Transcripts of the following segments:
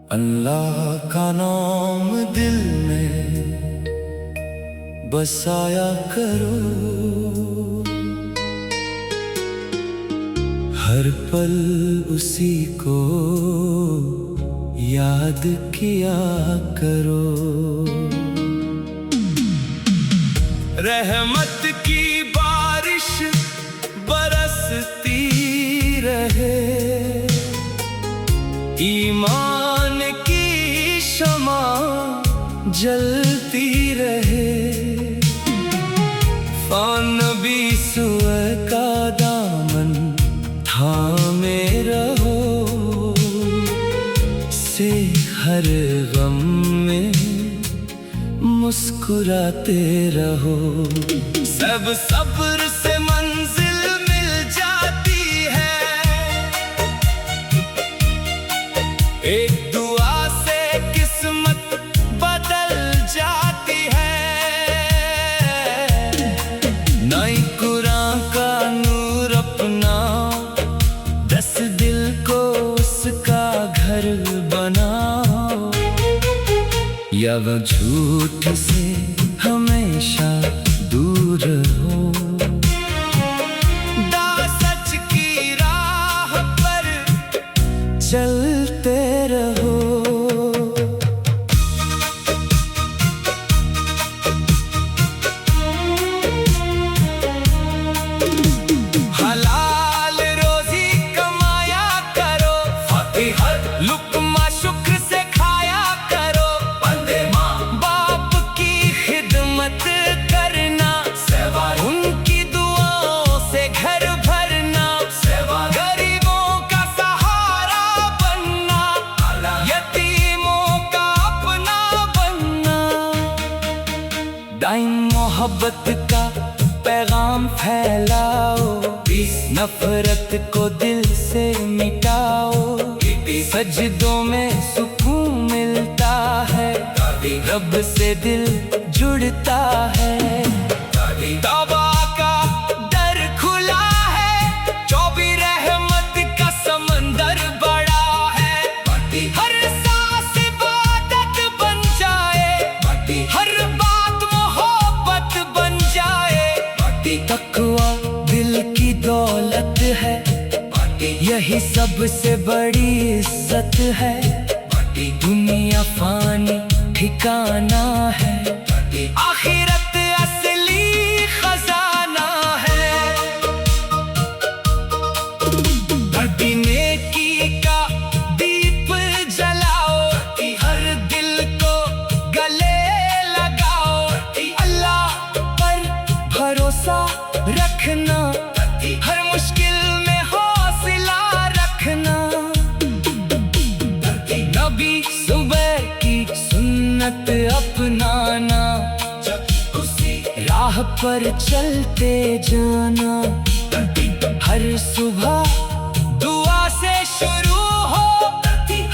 अल्लाह का नाम दिल में बसाया करो, हर पल उसी को याद किया करो। रहमत की बारिश बरसती रहे, ईमान की शमा जलती रहे, नबी सुअ का दामन थामे रहो, से हर गम में मुस्कुराते रहो। सब सब्र से मंजिल मिल जाती है, एक दुआ से किस्मत बदल जाती है। नई कुरान का नूर अपना, दस दिल को उसका घर बनाओ, या वो झूठ से हमेशा दूर हो। सच की राह पर चलते रहो। हलाल रोजी कमाया करो, हर लुक्मा शुक्र से खाया करो। बंदे माँ बाप की खिदमत करना, सेवा उनकी दुआओं से घर भरना, सेवा गरीबों का सहारा बनना, यतीमों का अपना बनना। दाइम मोहब्बत का पैगाम फैलाओ, नफरत को दिल से मिटाओ। सजदों में सुकून मिलता है, रब से दिल जुड़ता है। तौबा का दर खुला है, जो भी रहमत का समंदर बड़ा है। हर सांस इबादत बन जाए, हर बात मोहब्बत बन जाए। तकवा दिल की दौलत है, यही सबसे बड़ी इज्जत है। दुनिया फानी ठिकाना है, आखिरत असली खजाना है। नेकी का दीप जलाओ, हर दिल को गले लगाओ। अल्लाह पर भरोसा रखना, हर मुश्किल में हौसला रखना। नबी सुबह की सुन्नत अपनाना, उसी राह पर चलते जाना। हर सुबह दुआ से शुरू हो,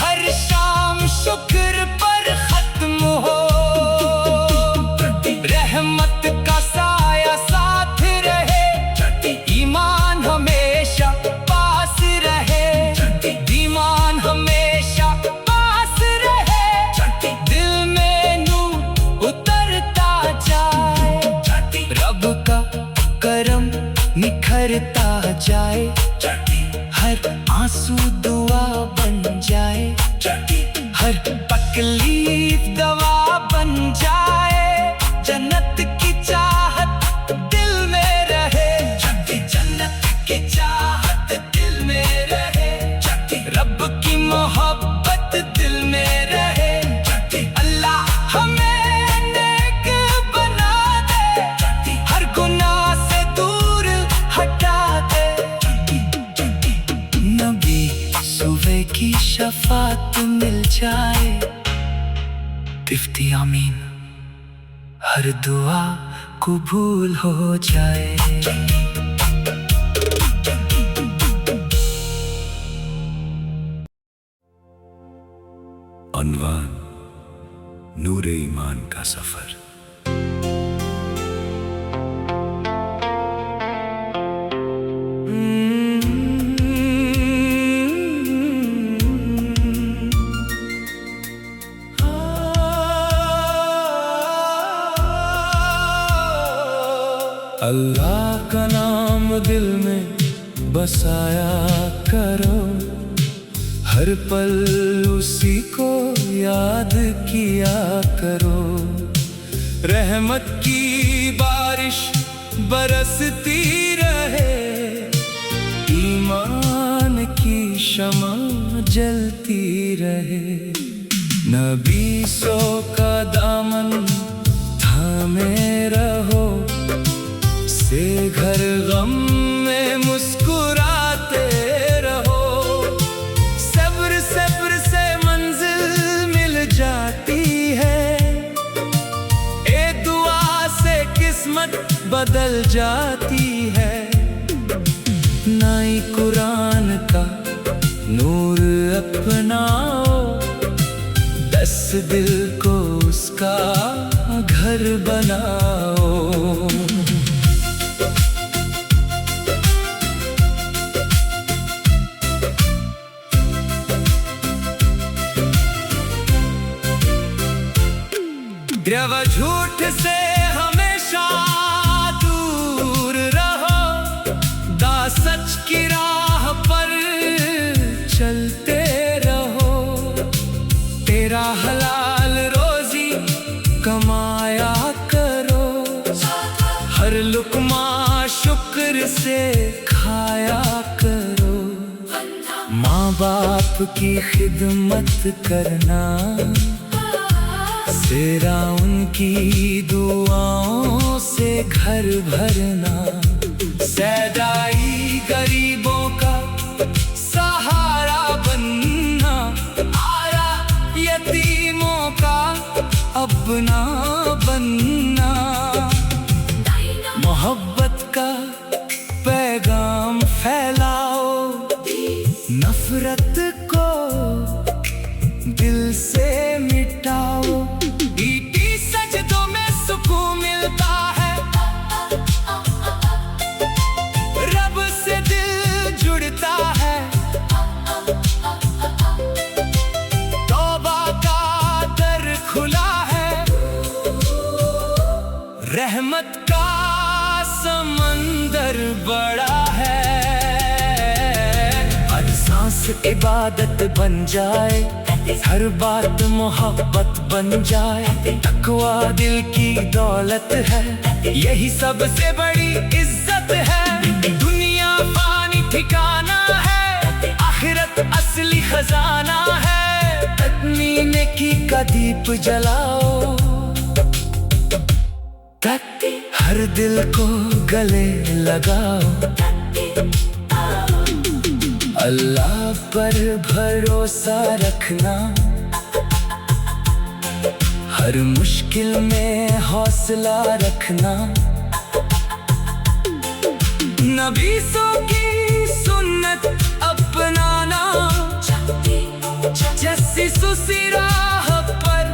हर शाम शुक्र पर खत्म हो। रहमत का साया साथ रहे, ईमान हमेशा पास रहे। ईमान हमेशा पास रहे, दिल में नूर उतरता जाए। रब का करम निखरता जाए, हर आंसू दुआ बन जाए। हर तकलीफ दवा बन जाए, जन्नत की चाहत दिल में रहे। जन्नत की चाहत दिल में रहे, रब की मोहब्बत दिल में रहे। अल्लाह हमें नेक बना दे, हर गुनाह से दूर हटा दे। नबी सुबह की शफात मिल जाए, तिफ्ती आमीन, हर दुआ कबूल हो जाए। अनवान नूरे ईमान का सफर। अल्लाह का नाम दिल में बसाया करो, हर पल उसी को याद किया करो। रहमत की बारिश बरसती रहे, ईमान की शमा जलती रहे। नबी सो का दामन थामे रहो, से घर गम में मुस्कुराते रहो। सब्र सब्र से मंजिल मिल जाती है, एक दुआ से किस्मत बदल जाती है। नाई कुरान का नूर अपनाओ, दस दिल को उसका घर बनाओ। गिरव झूठ से हमेशा दूर रहो, दा सच की राह पर चलते रहो। तेरा हलाल रोजी कमाया करो, हर लुकमा शुक्र से खाया करो। माँ बाप की खिदमत करना, तेरा उनकी दुआओं से घर भरना। सैदाई गरीबों का सहारा बनना, आरा यतीमों का अपना बनना। मोहब्बत का पैगाम फैलाओ, नफरत को दिल से मिटाओ। सजदों में सुकून मिलता है, रब से दिल जुड़ता है। तौबा का दर खुला है, रहमत का समंदर बड़ा है। हर सांस इबादत बन जाए, हर बात मोहब्बत बन जाए। तकवा दिल की दौलत है, यही सबसे बड़ी इज्जत है। दुनिया पानी ठिकाना है, आखिरत असली खजाना है। तकनी नेकी का दीप जलाओ, हर दिल को गले लगाओ। अल्लाह पर भरोसा रखना, हर मुश्किल में हौसला रखना। नबी सो की सुन्नत अपनाना, जैसी सुसी राह पर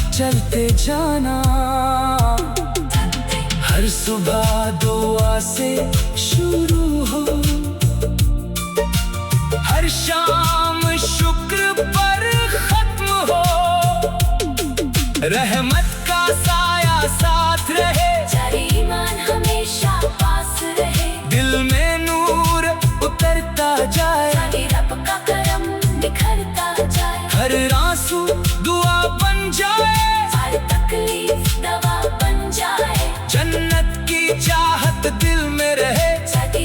चलते जाना। हर सुबह दुआ से शुरू हो, हर शाम शुक्र पर खत्म हो। रहमत का साया साथ रहे, ईमान हमेशा पास रहे। दिल में नूर उतरता जाए, रब का करम निखरता जाए। हर आंसू दुआ बन जाए, हर तकलीफ दवा बन जाए। जन्नत की चाहत दिल में रहे,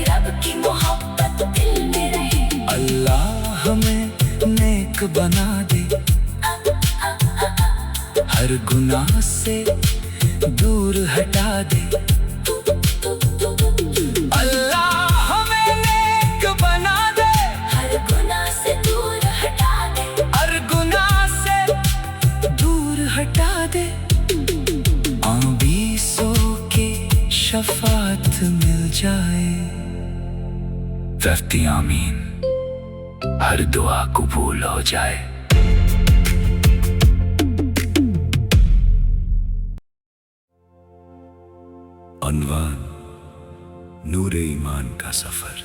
रब की मोहब्बत दिल में रहे। अल्लाह हमें नेक बना दे, हर गुनाह से दूर हटा दे। अल्लाह हमें नेक बना दे, हर गुनाह से दूर हटा दे। हर गुनाह से दूर हटा दे। आबीसों के शफात मिल जाए। रफ्ती आमीन, हर दुआ कबूल हो जाए। अनवान नूरे ईमान का सफर।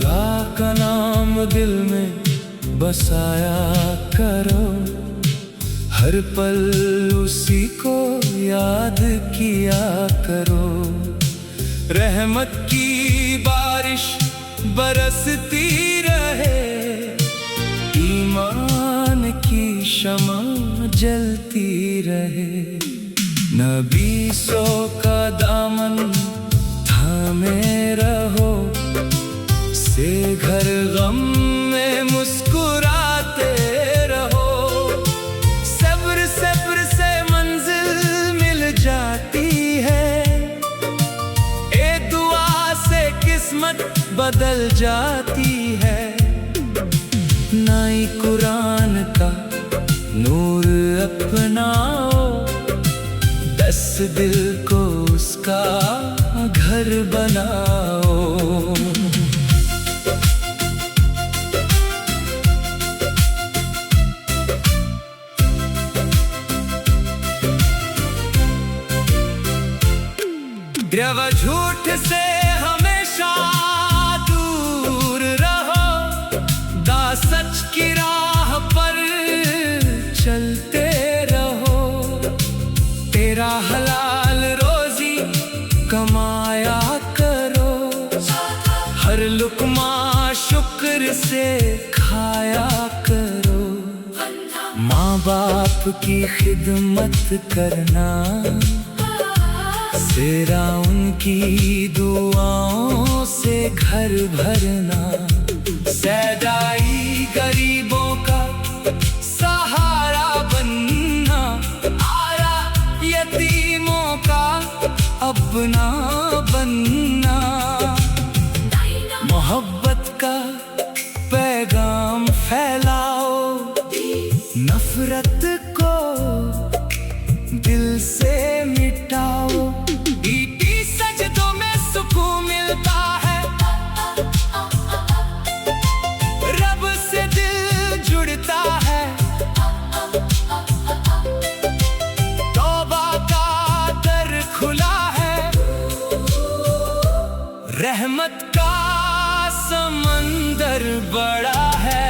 अल्लाह का नाम दिल में बसाया करो, हर पल उसी को याद किया करो। रहमत की बारिश बरसती रहे, ईमान की शमा जलती रहे। नबी सो का दामन थामे रहो, से घर गम में मुस्कुराते रहो। सब्र सब्र से मंजिल मिल जाती है, ए दुआ से किस्मत बदल जाती है। नाई कुरान का नूर अपनाओ, दस दिल को उसका घर बनाओ। द्रव झूठ से हमेशा दूर रहो, दा सच की राह पर चलते रहो। तेरा हलाल रोजी कमाया करो, हर लुकमा शुक्र से खाया करो। माँ बाप की खिदमत करना, तेरा उनकी दुआओं से घर भरना। सैदाई गरीबों का सहारा बनना, आरा यतीमों का अपना बनना। मोहब्बत का पैगाम फैलाओ, नफरत को दिल से मिटाओ। सजदों में सुकून मिलता है, रब से दिल जुड़ता है। तौबा का दर खुला है, रहमत का समंदर बड़ा है।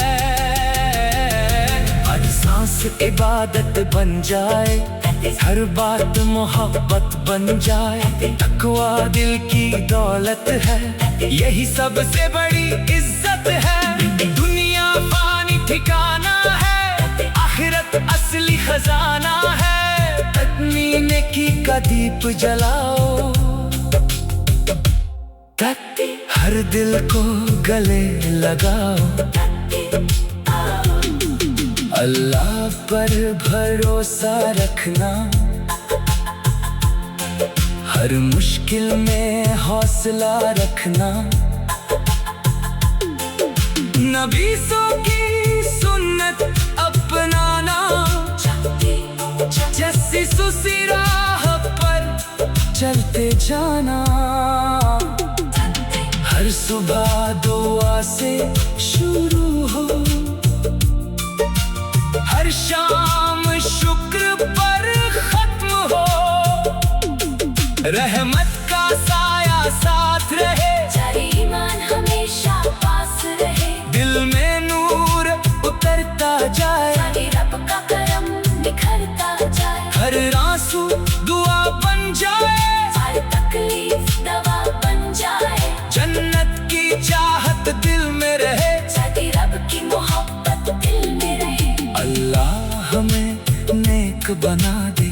हर सांस इबादत बन जाए, हर बात मोहब्बत बन जाए। तकवा दिल की दौलत है, यही सबसे बड़ी इज्जत है। दुनिया फानी ठिकाना है, आखिरत असली खजाना है। अपनी नेकी का दीप जलाओ, हर दिल को गले लगाओ। अल्लाह पर भरोसा रखना, हर मुश्किल में हौसला रखना। नबीसों की सुन्नत अपनाना, जैसी सुसी राह पर चलते जाना। हर सुबह दुआ से शुरू हो, हर शाम शुक्र पर खत्म हो। रहमत का साया साथ रहे, ईमान हमेशा पास रहे। दिल में नूर उतरता जाए, रब का करम निखरता जाए। हर आंसू दुआ बन जाए, हर तकलीफ दवा बन जाए। जन्नत की चाहत दिल में रहे, रब की मोहब्बत दिल में रहे। अल्लाह हमें नेक बना दे,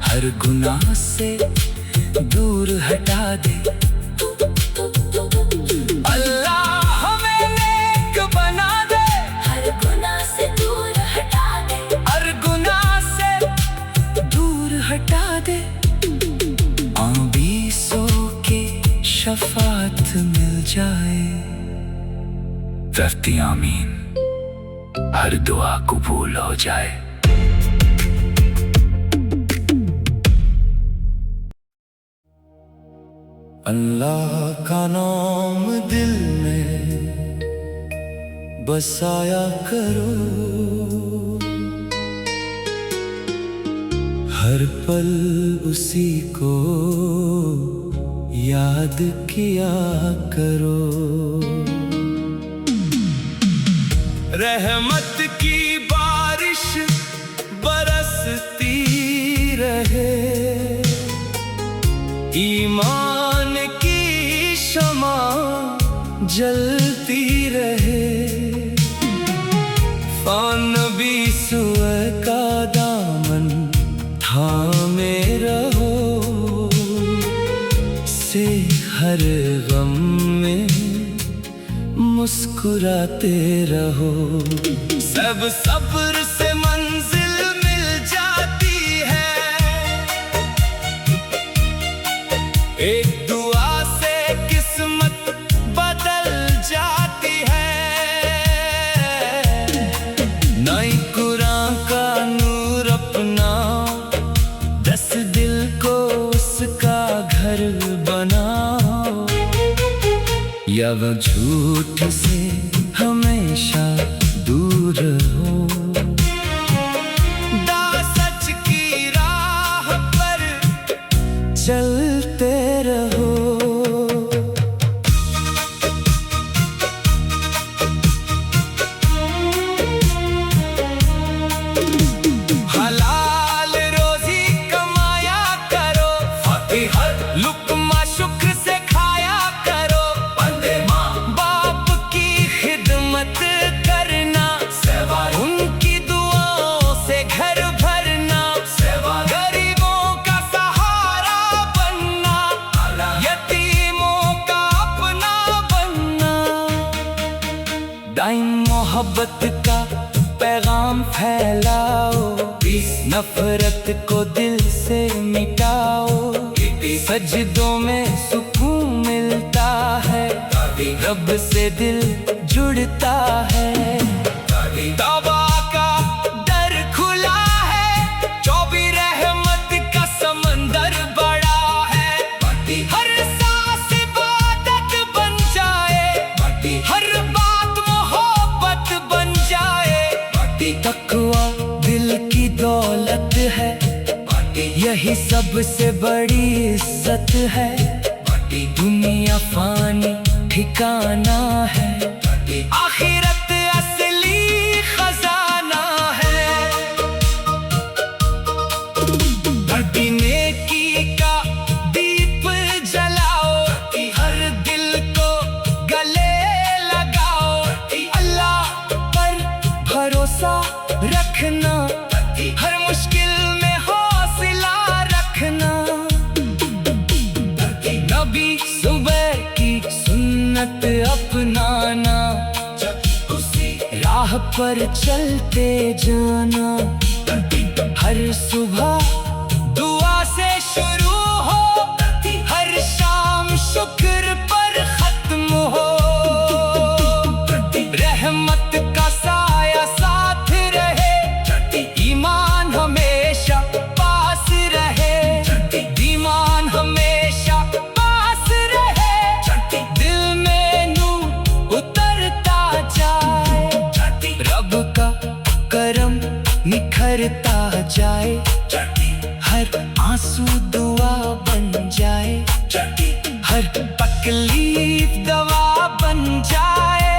हर गुनाह से दूर हटा दे। अल्लाह हमें नेक बना दे, हर गुनाह से दूर हटा दे। हर गुनाह से दूर हटा दे। आबीसों के शफात मिल जाए। रफ्ती आमीन, हर दुआ कबूल हो जाए। अल्लाह का नाम दिल में बसाया करो, हर पल उसी को याद किया करो। रहमत की बारिश बरसती रहे, ईमान की शमा जलती रहे। नबी सुअ का दामन थामे रहो, से हर गम में मुस्कुराते रहो। सब सब्र से मंजिल मिल जाती है, एक दुआ से किस्मत बदल जाती है। नई कुरान का नूर अपना, दस दिल को उसका घर बनाओ। या वो झूठ से हमेशा दूर हो, सच की राह पर चलते रहो। हलाल रोजी कमाया करो, हर लुक्मा शुक्र से खाया करो। बंदे माँ बाप की खिदमत करना, उनकी दुआओं से घर भरना। गरीबों का सहारा बनना, यतीमों का अपना बनना। दाइम मोहब्बत का पैगाम फैलाओ, नफरत को दिल से मिटाओ। सजदों में सुकून मिलता है, रब से दिल जुड़ता है। तौबा का दर खुला है, जो भी रहमत का समंदर बड़ा है। हर सांस इबादत बन जाए, हर बात मोहब्बत बन जाए। तकवा दिल की दौलत है, यही सबसे बड़ी इज्जत है। दुनिया फानी ठिकाना है, आखिरत असली खजाना है। नेकी का दीप जलाओ, हर दिल को गले लगाओ। अल्लाह पर भरोसा रखना, हर मुश्किल में हौसला रखना। नबी सुबह की सुन्नत अपनाना, उसी राह पर चलते जाना। हर सुबह दुआ से शुरू हो, हर शाम शुक्र पर खत्म हो। रहमत का साया साथ रहे, ईमान हमेशा पास रहे। ईमान हमेशा पास रहे, दिल में नूर उतरता जाए। रब का करम निखरता जाए, हर आंसू दुआ बन जाए। हर तकलीफ दवा बन जाए,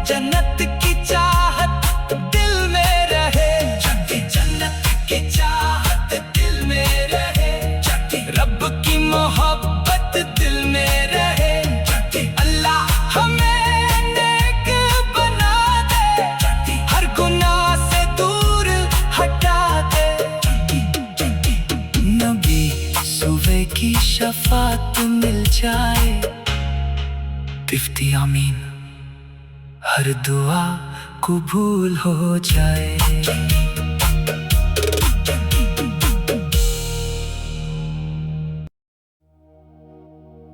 जन्नत की चाहत दिल में रहे। जन्नत की चाहत दिल में रहे, रब की मोहब्बत दिल में रहे। अल्लाह हमें नेक बना दे, हर गुनाह से दूर हटा दे। नबी सुबह की शफात मिल जाए, तिफ्ती आमीन हर दुआ कबूल हो जाए।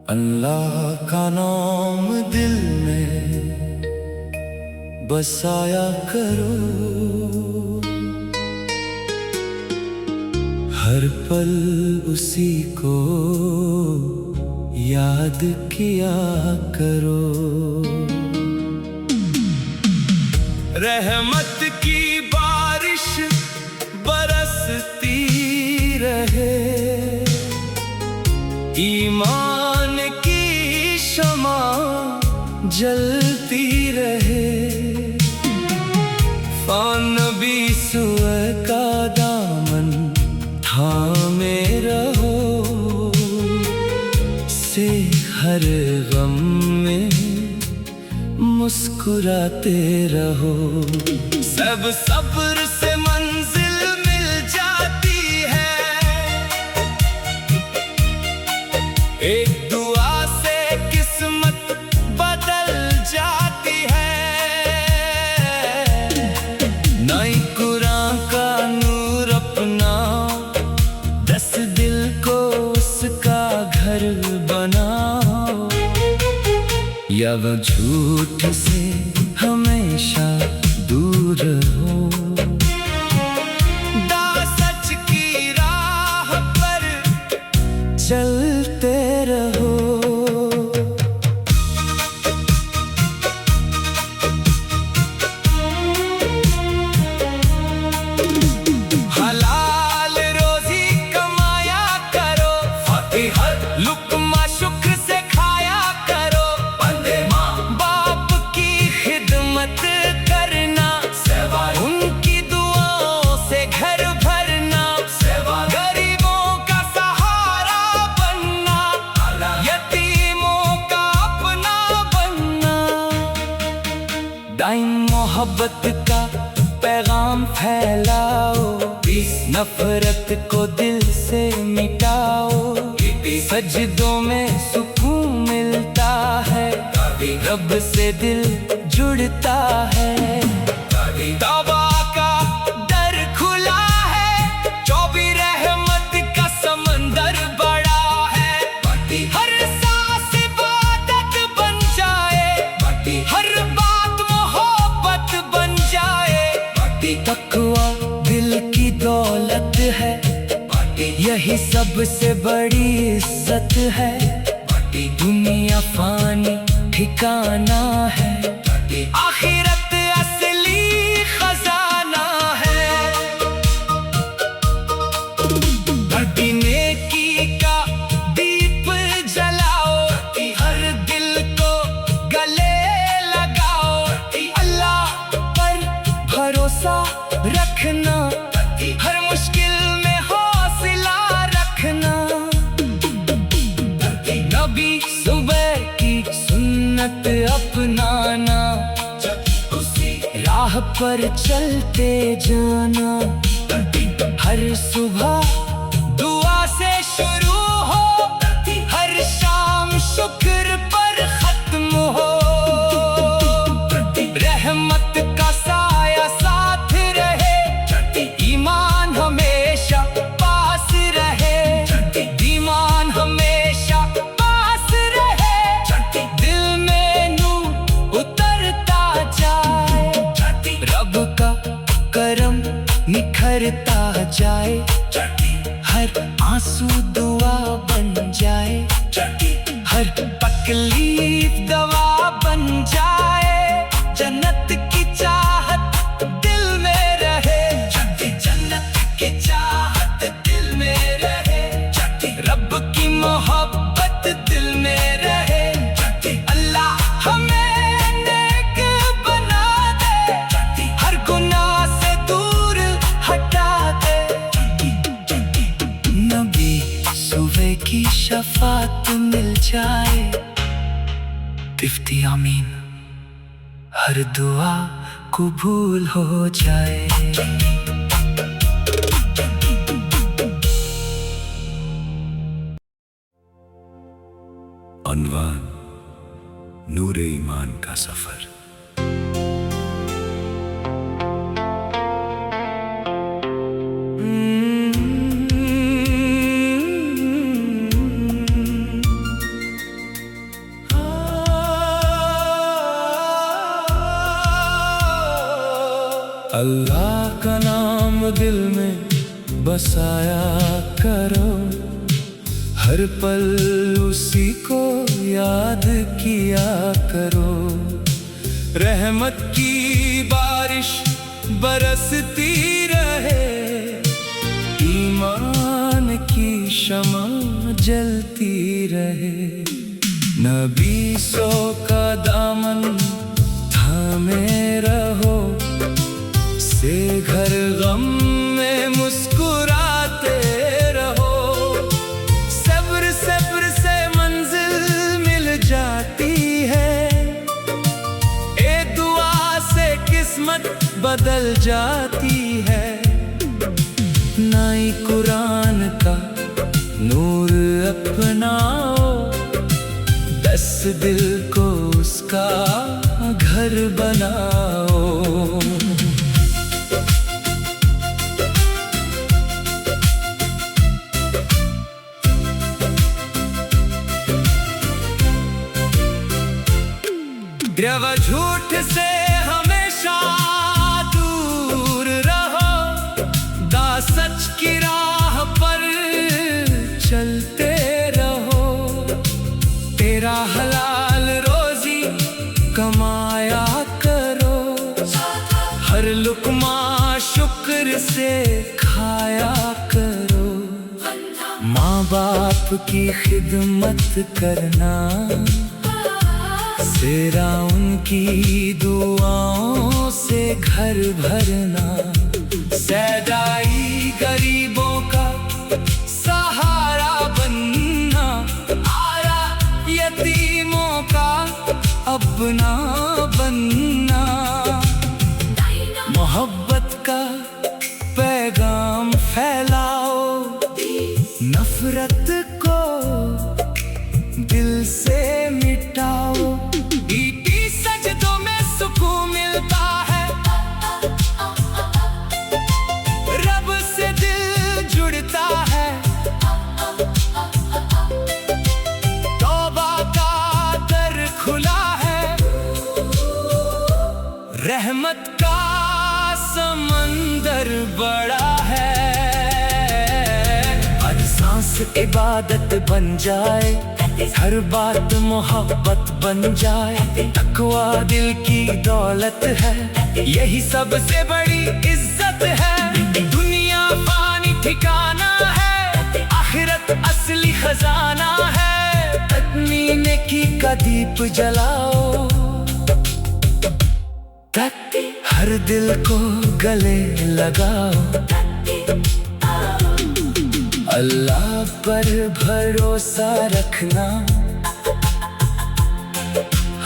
अल्लाह का नाम दिल में बसाया करो, हर पल उसी को याद किया करो। रहमत की बारिश बरसती रहे, ईमान जलती रहे। नबी सुअ का दामन थामे रहो, से हर गम में मुस्कुराते रहो। सब सब्र से मंजिल मिल जाती है, एक दुआ से किस्मत बदल जाती है। नई कुरान का नूर अपनाओ, दस दिल को उसका घर बनाओ। या वो झूठ से हमेशा दूर हो, सच की राह पर चलते रहो। हलाल रोजी कमाया करो, हर लुक्मा शुक्र से खाया करो। बंदे माँ बाप की खिदमत करना, उनकी दुआओं से घर भरना। गरीबों का सहारा बनना, यतीमों का अपना बनना। दाइम मोहब्बत का पैगाम फैलाओ, नफरत को दिल से मिटाओ। सजदों में सुकून मिलता है, रब से दिल जुड़ता है। तौबा का दर खुला है, जो भी रहमत का समंदर बड़ा है। हर सांस इबादत बन जाए, हर बात मोहब्बत बन जाए। तकवा दिल की दौलत है, यही सबसे बड़ी इज्जत है। दुनिया फानी ठिकाना है, आखिरत असली खजाना है। नेकी का दीप जलाओ, हर दिल को गले लगाओ। अल्लाह पर भरोसा रखना, हर मुश्किल में हौसला रखना। नबी सुबह की सुन्नत अपनाना, राह पर चलते जाना। हर सुबह दुआ से शुरू हो, हर शाम शुक्र पर खत्म हो। रहमत का साया साथ रहे, ईमान हमेशा पास रहे। ईमान हमेशा पास रहे, दिल में नूर उतरता जाए। रब का करम निखरता जाए, हर आंसू दुआ बन जाए। हर तकलीफ दवा बन जाए, जन्नत की चाहत दिल में रहे। जन्नत की चाहत दिल में रहे, रब की मोहब्बत दिल में रहे। अल्लाह हमें नेक बना दे, हर गुनाह से दूर हटा दे। नबी सुबह की शफात मिल जाए, तिफ्ती आमीन, हर दुआ कबूल हो जाए। अनवान नूरे ईमान का सफर। अल्लाह का नाम दिल में बसाया करो, हर पल उसी को याद किया करो। रहमत की बारिश बरसती रहे, ईमान की शमा जलती रहे। नबी सो का दाम बदल जाती है। नई कुरान का नूर अपनाओ, 10 दिल को उसका घर बनाओ। द्रव झूठ से हमेशा दूर रहो, दा सच की राह पर चलते रहो। तेरा हलाल रोजी कमाया करो, हर लुकमा शुक्र से खाया करो। माँ बाप की खिदमत करना, तेरा उनकी दुआओं से घर भरना। सैदाई गरीबों का सहारा बनना, आरा यतीमों का अपना बनना। मोहब्बत का पैगाम फैलाओ, नफरत को दिल से मिटाओ। ईटी सजदों में सुकून मिलता है, रब से दिल जुड़ता है। तौबा का दर खुला है, रहमत का समंदर बड़ा है। हर सांस इबादत बन जाए, हर बात मोहब्बत बन जाए। तकवा दिल की दौलत है, यही सबसे बड़ी इज्जत है। दुनिया पानी ठिकाना है, आखिरत असली खजाना है। तकनी नेकी का दीप जलाओ, हर दिल को गले लगाओ। अल्लाह पर भरोसा रखना,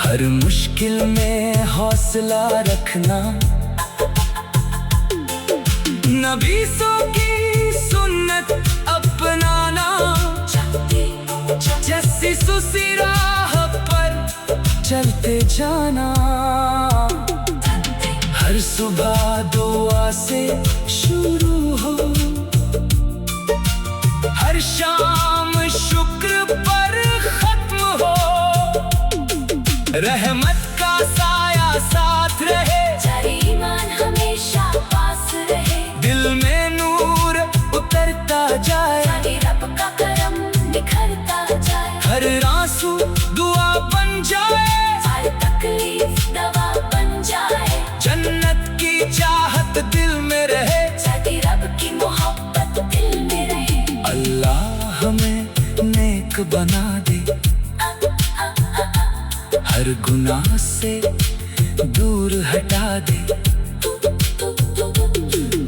हर मुश्किल में हौसला रखना। नबीसों की सुन्नत अपनाना, जैसी सुसी राह पर चलते जाना। हर सुबह दुआ से शुरू हो, हर शाम शुक्र पर खत्म हो। रहमत का साया साथ रहे, ईमान हमेशा पास रहे। दिल में नूर उतरता जाए, रब का करम निखरता जाए। हर आंसू दुआ बन जाए, हर तकलीफ दवा बन जाए। जन्नत की चाहत दिल में रहे, रब की मोहब्बत दिल में रहे। अल्लाह हमें नेक बना दे, हर गुनाह से दूर हटा दे।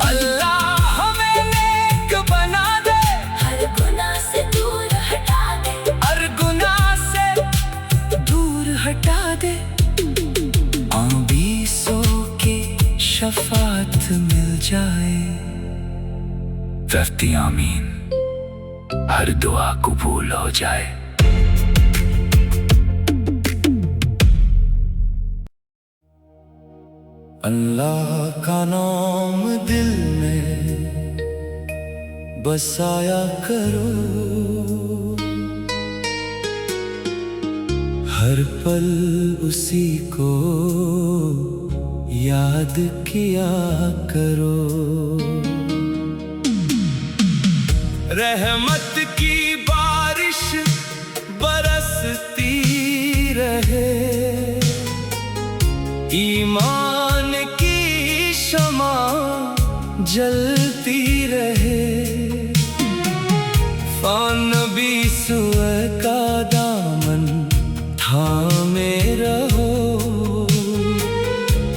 अल्लाह हमें नेक बना दे, हर गुनाह से दूर हटा दे। हर गुनाह से दूर हटा दे। आबीसों की शफात मिल जाए। रफ्ती आमीन, हर दुआ कबूल हो जाए। अल्लाह का नाम दिल में बसाया करो, हर पल उसी को याद किया करो। रहमत की बारिश बरसती रहे, ईमान की शमा जलती रहे। नबी सुअ का दामन थामे रहो,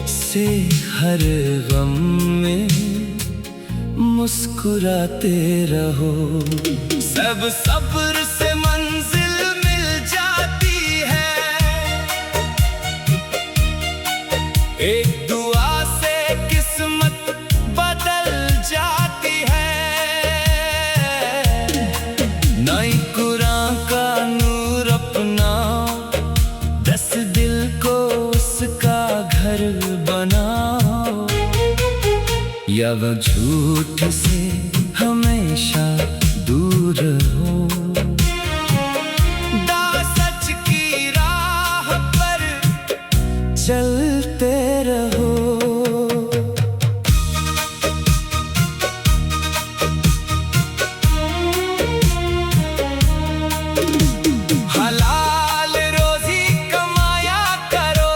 से हर गम में मुस्कुराते रहो। सब सब्र से मंजिल मिल जाती है, एक दुआ से किस घर बनाओ, या वो झूठ से हमेशा दूर हो। सच की राह पर चलते रहो। हलाल रोजी कमाया करो,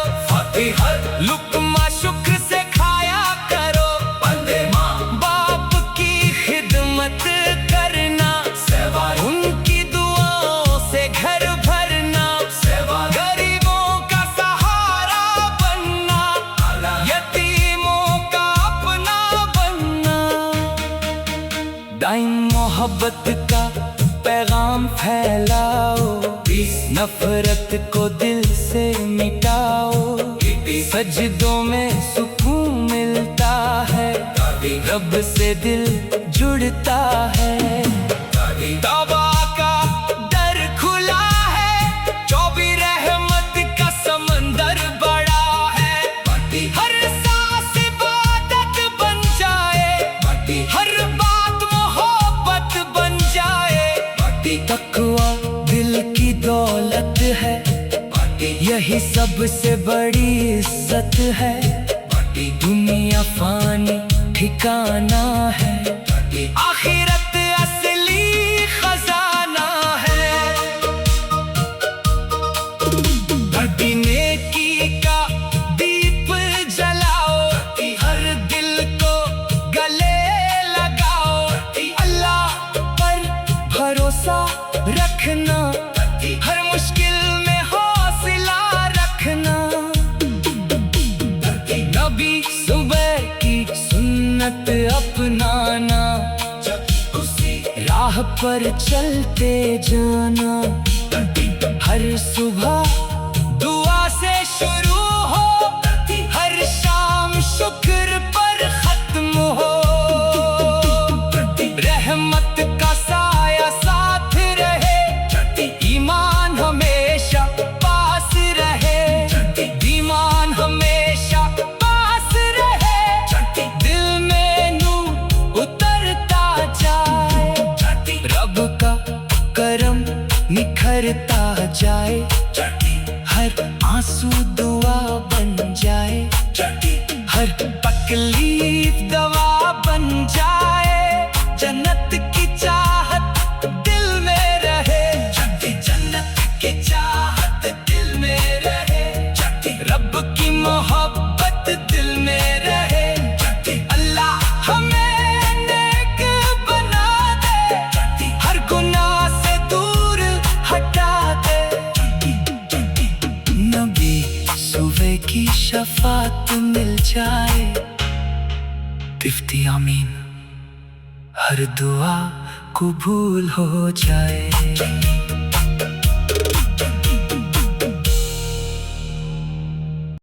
हर लुक्मा शुक्र से खाया करो। बंदे माँ बाप की खिदमत करना, सेवा उनकी दुआओं से घर भरना, सेवा गरीबों का सहारा बनना, यतीमों का अपना बनना। दाइम मोहब्बत का पैगाम फैलाओ, नफरत को दिल से मिटाओ। सजदों में सुकून मिलता है, रब से दिल जुड़ता है। तौबा का दर खुला है, जो भी रहमत का समंदर बड़ा है। हर सांस इबादत बन जाए, हर बात मोहब्बत बन जाए। तकवा दिल की दौलत है, यही सबसे बड़ी इज्जत है। दुनिया फानी ठिकाना है, आखिरत असली खजाना है। नेकी का दीप जलाओ, हर दिल को गले लगाओ। अल्लाह पर भरोसा रखना, हर मुश्किल में हौसला रखना। नबी सुबह की सुन्नत अपनाना, राह पर चलते जाना। हर सुबह दुआ से शुरू हो, हर शाम शुक्र पर खत्म हो। रहमत का साया साथ रहे, ईमान हमेशा पास रहे। ईमान हमेशा पास रहे, दिल में नूर उतरता जाए। रब का करम निखरता जाए, हर आंसू दुआ बन जाए। हर तकलीफ दवा बन जाए, जन्नत की चाहत दिल में रहे। जन्नत की चाहत दिल में रहे, रब की मोहब्बत दिल में रहे। अल्लाह हमें नेक बना दे, हर गुनाह से दूर हटा दे। नबी सुबह की शफात मिल जाए, तिफ्ती आमीन हर दुआ कबूल हो जाए।